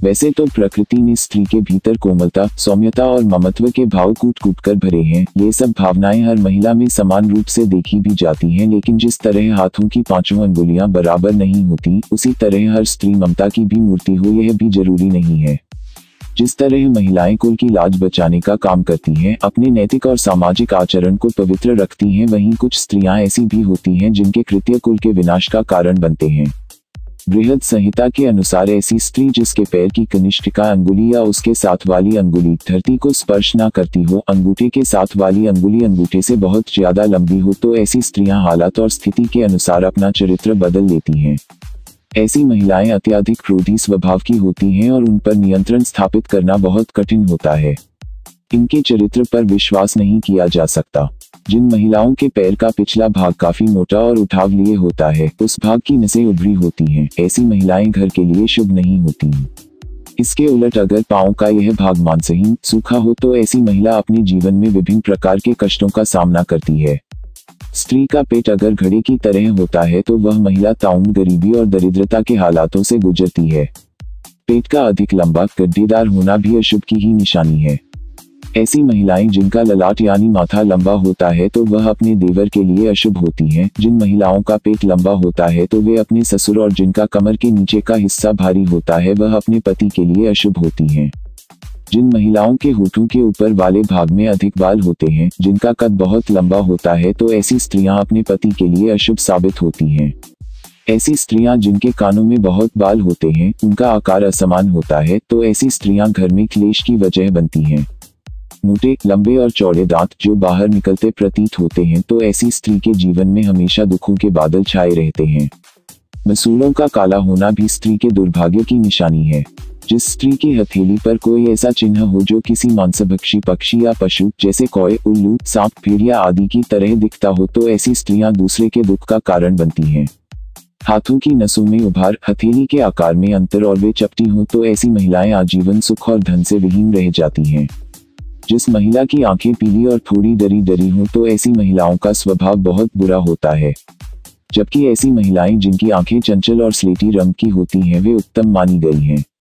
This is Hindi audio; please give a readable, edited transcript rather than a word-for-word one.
वैसे तो प्रकृति ने स्त्री के भीतर कोमलता, सौम्यता और ममत्व के भाव कूट कूट कर भरे हैं। ये सब भावनाएं हर महिला में समान रूप से देखी भी जाती हैं, लेकिन जिस तरह हाथों की पांचों अंगुलियां बराबर नहीं होती, उसी तरह हर स्त्री ममता की भी मूर्ति हो यह भी जरूरी नहीं है। जिस तरह महिलाएं कुल की लाज बचाने का काम करती हैं, अपने नैतिक और सामाजिक आचरण को पवित्र रखती हैं, वहीं कुछ स्त्रियां ऐसी भी होती हैं जिनके कृत्य कुल के विनाश का कारण बनते हैं। बृहद संहिता के अनुसार ऐसी स्त्री जिसके पैर की कनिष्ठिका अंगुली या उसके साथ वाली अंगुली धरती को स्पर्श ना करती हो, अंगूठे के साथ वाली अंगुली अंगूठे से बहुत ज्यादा लंबी हो, तो ऐसी स्त्रियां हालात और स्थिति के अनुसार अपना चरित्र बदल लेती हैं। ऐसी महिलाएं अत्यधिक क्रोधी स्वभाव की होती हैं और उन पर नियंत्रण स्थापित करना बहुत कठिन होता है। इनके चरित्र पर विश्वास नहीं किया जा सकता। जिन महिलाओं के पैर का पिछला भाग काफी मोटा और उठाव लिए होता है, उस भाग की नसें उभरी होती हैं, ऐसी महिलाएं घर के लिए शुभ नहीं होती। इसके उलट अगर पांव का यह भाग मांसहीन, सूखा हो तो ऐसी महिला अपने जीवन में विभिन्न प्रकार के कष्टों का सामना करती है। स्त्री का पेट अगर घड़े की तरह होता है तो वह महिला ताउन गरीबी और दरिद्रता के हालातों से गुजरती है। पेट का अधिक लंबा गड्ढेदार होना भी अशुभ की ही निशानी है। ऐसी महिलाएं जिनका ललाट यानी माथा लंबा होता है तो वह अपने देवर के लिए अशुभ होती हैं। जिन महिलाओं का पेट लंबा होता है तो वे अपने ससुर, और जिनका कमर के नीचे का हिस्सा भारी होता है वह अपने पति के लिए अशुभ होती हैं। जिन महिलाओं के होठों के ऊपर वाले भाग में अधिक बाल होते हैं, जिनका कद बहुत लंबा होता है, तो ऐसी स्त्रियां अपने पति के लिए अशुभ साबित होती हैं। ऐसी स्त्रियां जिनके कानों में बहुत बाल होते हैं, उनका आकार असमान होता है, तो ऐसी स्त्रियां घर में क्लेश की वजह बनती हैं। मोटे, लंबे और चौड़े दांत जो बाहर निकलते प्रतीत होते हैं, तो ऐसी स्त्री के जीवन में हमेशा दुखों के बादल छाए रहते हैं। मसूड़ों का काला होना भी स्त्री के दुर्भाग्य की निशानी है। जिस स्त्री की हथेली पर कोई ऐसा चिन्ह हो जो किसी मांसभक्षी पक्षी या पशु जैसे कौए, उल्लू, सांप, भेड़िया आदि की तरह दिखता हो, तो ऐसी स्त्रियां दूसरे के दुख का कारण बनती हैं। हाथों की नसों में उभार, हथेली के आकार में अंतर और वे चपटी हो, तो ऐसी महिलाएं आजीवन सुख और धन से विहीन रह जाती हैं। जिस महिला की आंखें पीली और थोड़ी डरी डरी हो, तो ऐसी महिलाओं का स्वभाव बहुत बुरा होता है। जबकि ऐसी महिलाएं जिनकी आंखें चंचल और स्लेटी रंग की होती हैं, वे उत्तम मानी गई हैं।